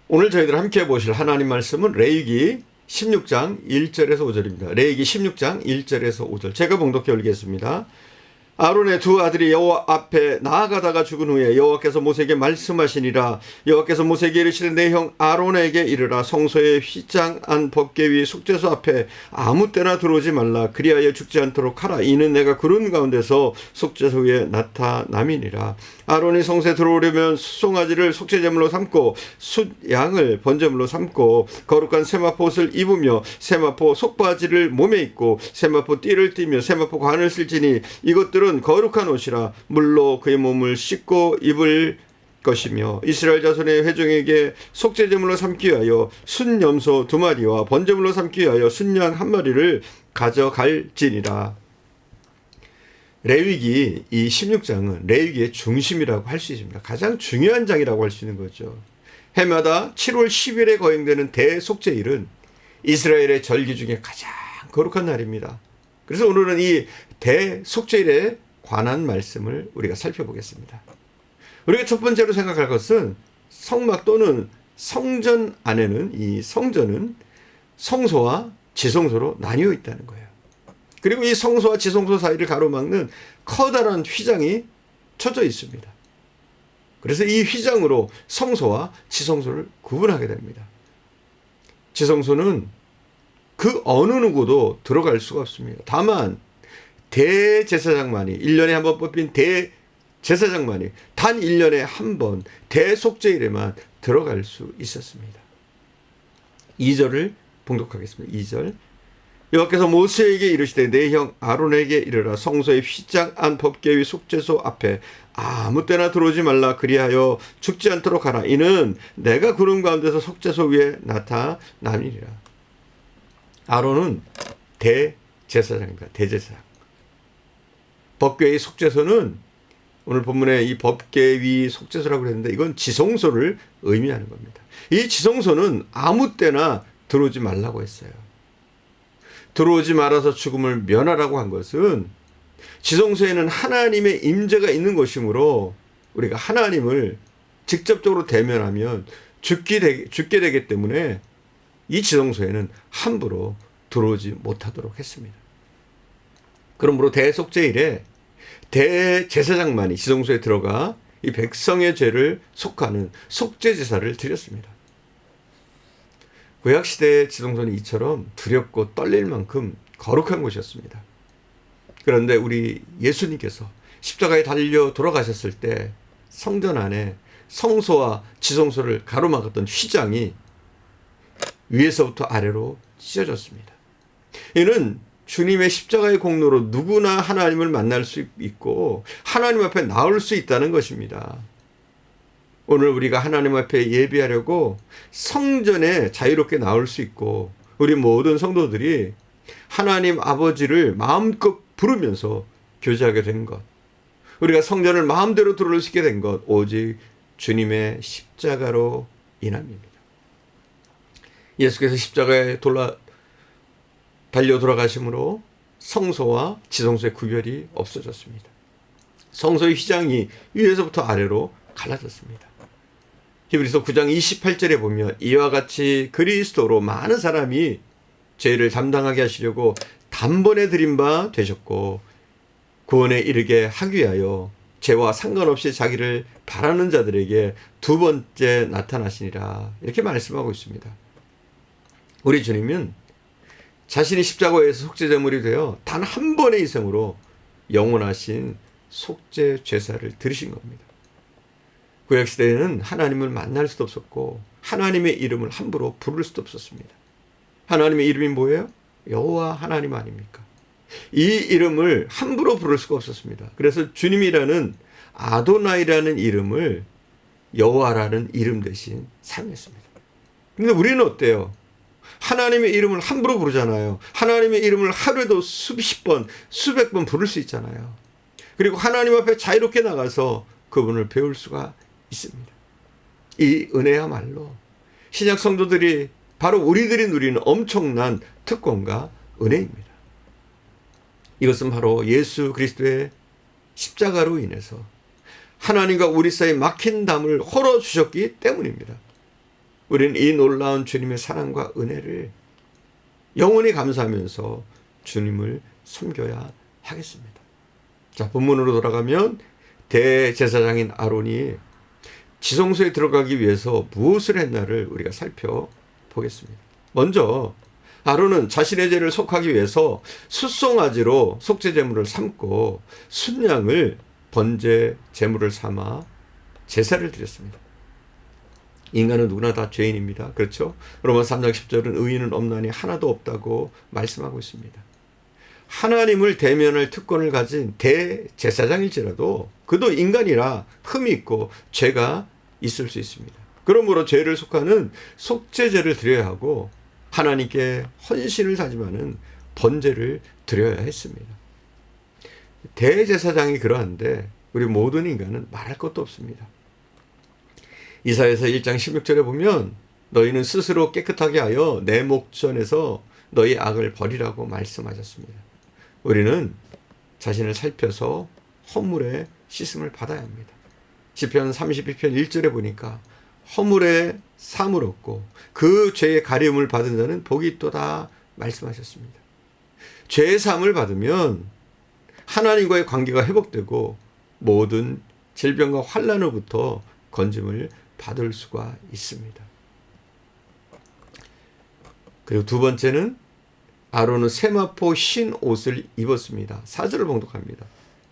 오늘 저희들 함께 보실 하나님 말씀은 레위기 16장 1절에서 5절입니다. 레위기 16장 1절에서 5절. 제가 봉독해 올리겠습니다. 아론의 두 아들이 여호와 앞에 나아가다가 죽은 후에 여호와께서 모세에게 말씀하시니라. 여호와께서 모세에게 이르시되 내 형 아론에게 이르라. 성소의 휘장한 법궤 위 속죄소 앞에 아무 때나 들어오지 말라. 그리하여 죽지 않도록 하라. 이는 내가 구름 가운데서 속죄소 위에 나타남이니라. 아론이 성소에 들어오려면 수송아지를 속죄제물로 삼고 숫양을 번제물로 삼고 거룩한 세마포 옷을 입으며 세마포 속바지를 몸에 입고 세마포 띠를 띠며 세마포 관을 쓸지니 이것들은 거룩한 옷이라. 물로 그의 몸을 씻고 입을 것이며 이스라엘 자손의 회중에게 속죄제물로 삼기 위하여 순염소 2마리와 번제물로 삼기 위하여 순양 1마리를 가져갈지니라. 레위기 이 16장은 레위기의 중심이라고 할 수 있습니다. 가장 중요한 장이라고 할 수 있는 거죠. 해마다 7월 10일에 거행되는 대속죄일은 이스라엘의 절기 중에 가장 거룩한 날입니다. 그래서 오늘은 이 대속죄일에 관한 말씀을 우리가 살펴보겠습니다. 우리가 첫 번째로 생각할 것은 성막 또는 성전 안에는 이 성전은 성소와 지성소로 나뉘어 있다는 거예요. 그리고 이 성소와 지성소 사이를 가로막는 커다란 휘장이 쳐져 있습니다. 그래서 이 휘장으로 성소와 지성소를 구분하게 됩니다. 지성소는 그 어느 누구도 들어갈 수가 없습니다. 다만 대제사장만이 1년에 한 번 뽑힌 대제사장만이 단 1년에 한 번 대속죄일에만 들어갈 수 있었습니다. 2절을 봉독하겠습니다. 2절. 여호와께서 모세에게 이르시되 내 형 아론에게 이르라. 성소의 휘장한 법궤 위 속죄소 앞에 아무 때나 들어오지 말라. 그리하여 죽지 않도록 하라. 이는 내가 구름 가운데서 속죄소 위에 나타남이니라. 아론은 대제사장입니다. 대제사장. 법궤의 속죄소는 오늘 본문에 이 법궤 위 속죄소라고 그랬는데 이건 지성소를 의미하는 겁니다. 이 지성소는 아무 때나 들어오지 말라고 했어요. 들어오지 말아서 죽음을 면하라고 한 것은 지성소에는 하나님의 임재가 있는 것이므로 우리가 하나님을 직접적으로 대면하면 죽게 되기 때문에 이 지성소에는 함부로 들어오지 못하도록 했습니다. 그러므로 대속죄일에 대제사장만이 지성소에 들어가 이 백성의 죄를 속하는 속죄제사를 드렸습니다. 구약시대의 지성소는 이처럼 두렵고 떨릴 만큼 거룩한 곳이었습니다. 그런데 우리 예수님께서 십자가에 달려 돌아가셨을 때 성전 안에 성소와 지성소를 가로막았던 휘장이 위에서부터 아래로 찢어졌습니다. 이는 주님의 십자가의 공로로 누구나 하나님을 만날 수 있고 하나님 앞에 나올 수 있다는 것입니다. 오늘 우리가 하나님 앞에 예배하려고 성전에 자유롭게 나올 수 있고 우리 모든 성도들이 하나님 아버지를 마음껏 부르면서 교제하게 된 것, 우리가 성전을 마음대로 들어올 수 있게 된 것, 오직 주님의 십자가로 인함입니다. 예수께서 십자가에 달려 돌아가심으로 성소와 지성소의 구별이 없어졌습니다. 성소의 휘장이 위에서부터 아래로 갈라졌습니다. 히브리서 9장 28절에 보면 이와 같이 그리스도로 많은 사람이 죄를 담당하게 하시려고 단번에 드린 바 되셨고 구원에 이르게 하기 위하여 죄와 상관없이 자기를 바라는 자들에게 두 번째 나타나시니라. 이렇게 말씀하고 있습니다. 우리 주님은 자신이 십자가에서 속죄제물이 되어 단 한 번의 희생으로 영원하신 속죄 제사를 드리신 겁니다. 구약시대에는 하나님을 만날 수도 없었고 하나님의 이름을 함부로 부를 수도 없었습니다. 하나님의 이름이 뭐예요? 여호와 하나님 아닙니까? 이 이름을 함부로 부를 수가 없었습니다. 그래서 주님이라는 아도나이라는 이름을 여호와라는 이름 대신 사용했습니다. 근데 우리는 어때요? 하나님의 이름을 함부로 부르잖아요. 하나님의 이름을 하루에도 수십 번, 수백 번 부를 수 있잖아요. 그리고 하나님 앞에 자유롭게 나가서 그분을 배울 수가 있습니다. 이 은혜야말로 신약 성도들이 바로 우리들이 누리는 엄청난 특권과 은혜입니다. 이것은 바로 예수 그리스도의 십자가로 인해서 하나님과 우리 사이에 막힌 담을 헐어주셨기 때문입니다. 우리는 이 놀라운 주님의 사랑과 은혜를 영원히 감사하면서 주님을 섬겨야 하겠습니다. 자, 본문으로 돌아가면 대제사장인 아론이 지성소에 들어가기 위해서 무엇을 했나를 우리가 살펴보겠습니다. 먼저 아론은 자신의 죄를 속하기 위해서 숫송아지로 속죄제물을 삼고 순양을 번제 제물을 삼아 제사를 드렸습니다. 인간은 누구나 다 죄인입니다. 그렇죠? 로마서 3장 10절은 의인은 없나니 하나도 없다고 말씀하고 있습니다. 하나님을 대면할 특권을 가진 대제사장일지라도 그도 인간이라 흠이 있고 죄가 있을 수 있습니다. 그러므로 죄를 속하는 속죄제를 드려야 하고 하나님께 헌신을 다짐하는 번제를 드려야 했습니다. 대제사장이 그러한데 우리 모든 인간은 말할 것도 없습니다. 이사야서 1장 16절에 보면 너희는 스스로 깨끗하게 하여 내 목전에서 너희 악을 버리라고 말씀하셨습니다. 우리는 자신을 살펴서 허물에 씻음을 받아야 합니다. 시편 32편 1절에 보니까 허물에 사함을 얻고 그 죄의 가려움을 받은 자는 복이 있도다 말씀하셨습니다. 죄의 사함을 받으면 하나님과의 관계가 회복되고 모든 질병과 환난으로부터 건짐을 받을 수가 있습니다. 그리고 두 번째는 아론은 세마포 흰 옷을 입었습니다. 4절을 봉독합니다.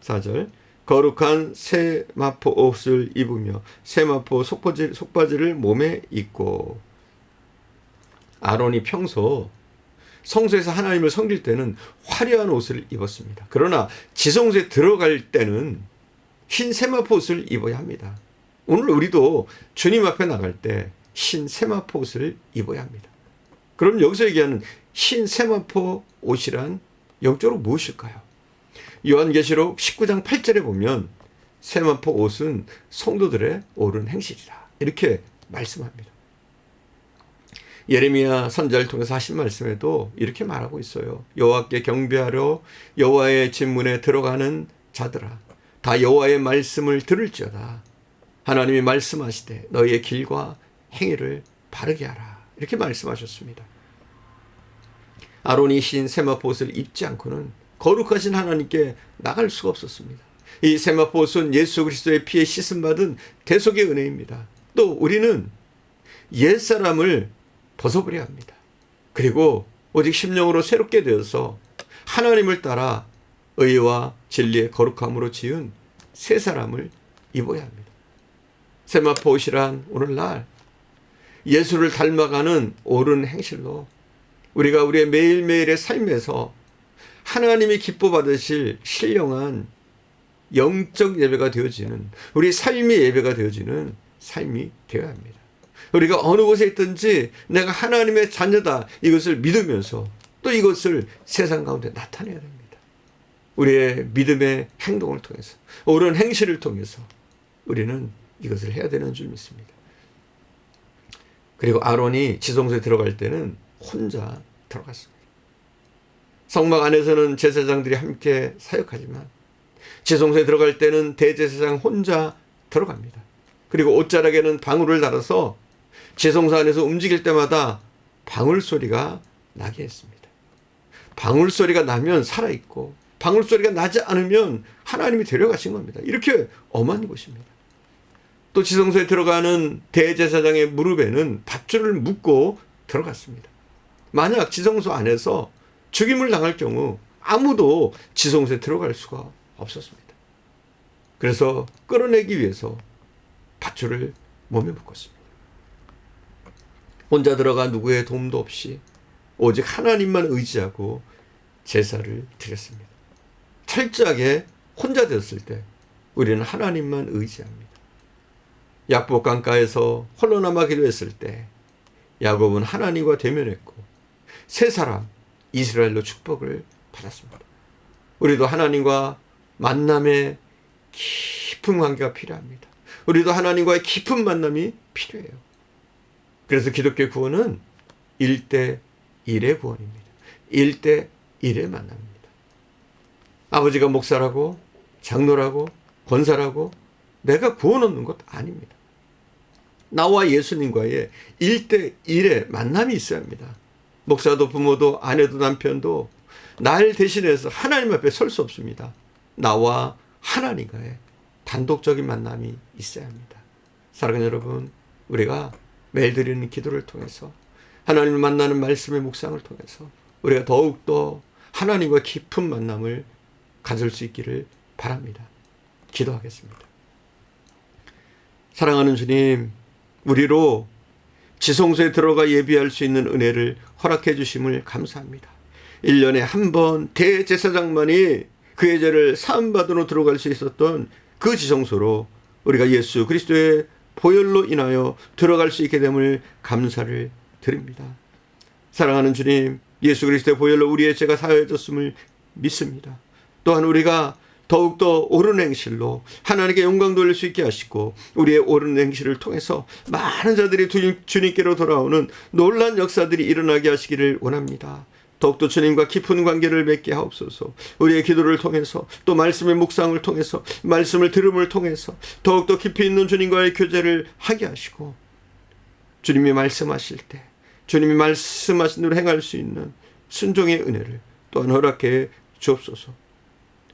4절 거룩한 세마포 옷을 입으며 세마포 속바지를 몸에 입고 아론이 평소 성소에서 하나님을 섬길 때는 화려한 옷을 입었습니다. 그러나 지성소에 들어갈 때는 흰 세마포 옷을 입어야 합니다. 오늘 우리도 주님 앞에 나갈 때 흰 세마포 옷을 입어야 합니다. 그럼 여기서 얘기하는 흰 세마포 옷이란 영적으로 무엇일까요? 요한계시록 19장 8절에 보면 세마포 옷은 성도들의 옳은 행실이라 이렇게 말씀합니다. 예레미야 선지자를 통해서 하신 말씀에도 이렇게 말하고 있어요. 여호와께 경배하러 여호와의 진문에 들어가는 자들아 다 여호와의 말씀을 들을지어다. 하나님이 말씀하시되 너희의 길과 행위를 바르게 하라. 이렇게 말씀하셨습니다. 아론이 흰 세마포 옷을 입지 않고는 거룩하신 하나님께 나갈 수가 없었습니다. 이 세마포 옷은 예수 그리스도의 피에 씻음받은 대속의 은혜입니다. 또 우리는 옛사람을 벗어버려야 합니다. 그리고 오직 심령으로 새롭게 되어서 하나님을 따라 의와 진리의 거룩함으로 지은 새 사람을 입어야 합니다. 세마포 옷이란 오늘날 예수를 닮아가는 옳은 행실로 우리가 우리의 매일매일의 삶에서 하나님이 기뻐 받으실 신령한 영적 예배가 되어지는 우리 삶의 예배가 되어지는 삶이 되어야 합니다. 우리가 어느 곳에 있든지 내가 하나님의 자녀다 이것을 믿으면서 또 이것을 세상 가운데 나타내야 됩니다. 우리의 믿음의 행동을 통해서 옳은 행실을 통해서 우리는 이것을 해야 되는 줄 믿습니다. 그리고 아론이 지성소에 들어갈 때는 혼자 들어갔습니다. 성막 안에서는 제사장들이 함께 사역하지만 지성소에 들어갈 때는 대제사장 혼자 들어갑니다. 그리고 옷자락에는 방울을 달아서 지성소 안에서 움직일 때마다 방울 소리가 나게 했습니다. 방울 소리가 나면 살아있고 방울 소리가 나지 않으면 하나님이 데려가신 겁니다. 이렇게 엄한 곳입니다. 또 지성소에 들어가는 대제사장의 무릎에는 밧줄을 묶고 들어갔습니다. 만약 지성소 안에서 죽임을 당할 경우 아무도 지성소에 들어갈 수가 없었습니다. 그래서 끌어내기 위해서 밧줄을 몸에 묶었습니다. 혼자 들어가 누구의 도움도 없이 오직 하나님만 의지하고 제사를 드렸습니다. 철저하게 혼자 되었을 때 우리는 하나님만 의지합니다. 야복 강가에서 홀로 남아 기도했을 때 야곱은 하나님과 대면했고 세 사람 이스라엘로 축복을 받았습니다. 우리도 하나님과 만남의 깊은 관계가 필요합니다. 우리도 하나님과의 깊은 만남이 필요해요. 그래서 기독교의 구원은 1대1의 구원입니다. 1대1의 만남입니다. 아버지가 목사라고 장로라고 권사라고 내가 구원 얻는 것 아닙니다. 나와 예수님과의 1대1의 만남이 있어야 합니다. 목사도 부모도 아내도 남편도 날 대신해서 하나님 앞에 설 수 없습니다. 나와 하나님과의 단독적인 만남이 있어야 합니다. 사랑하는 여러분, 우리가 매일 드리는 기도를 통해서 하나님을 만나는 말씀의 묵상을 통해서 우리가 더욱더 하나님과 깊은 만남을 가질 수 있기를 바랍니다. 기도하겠습니다. 사랑하는 주님, 우리로 지성소에 들어가 예비할 수 있는 은혜를 허락해 주심을 감사합니다. 1년에 한 번 대제사장만이 그의 죄를 사함받으러 들어갈 수 있었던 그 지성소로 우리가 예수 그리스도의 보혈로 인하여 들어갈 수 있게 됨을 감사를 드립니다. 사랑하는 주님, 예수 그리스도의 보혈로 우리의 죄가 사하여졌음을 믿습니다. 또한 우리가 더욱더 옳은 행실로 하나님께 영광 돌릴 수 있게 하시고 우리의 옳은 행실을 통해서 많은 자들이 주님께로 돌아오는 놀라운 역사들이 일어나게 하시기를 원합니다. 더욱더 주님과 깊은 관계를 맺게 하옵소서. 우리의 기도를 통해서 또 말씀의 묵상을 통해서 말씀을 들음을 통해서 더욱더 깊이 있는 주님과의 교제를 하게 하시고 주님이 말씀하실 때 주님이 말씀하신 대로 행할 수 있는 순종의 은혜를 또한 허락해 주옵소서.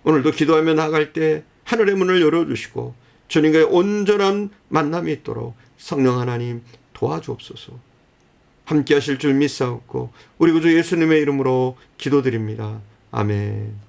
오늘도 기도하며 나아갈 때 하늘의 문을 열어주시고 주님과의 온전한 만남이 있도록 성령 하나님 도와주옵소서. 함께 하실 줄 믿사옵고 우리 구주 예수님의 이름으로 기도드립니다. 아멘.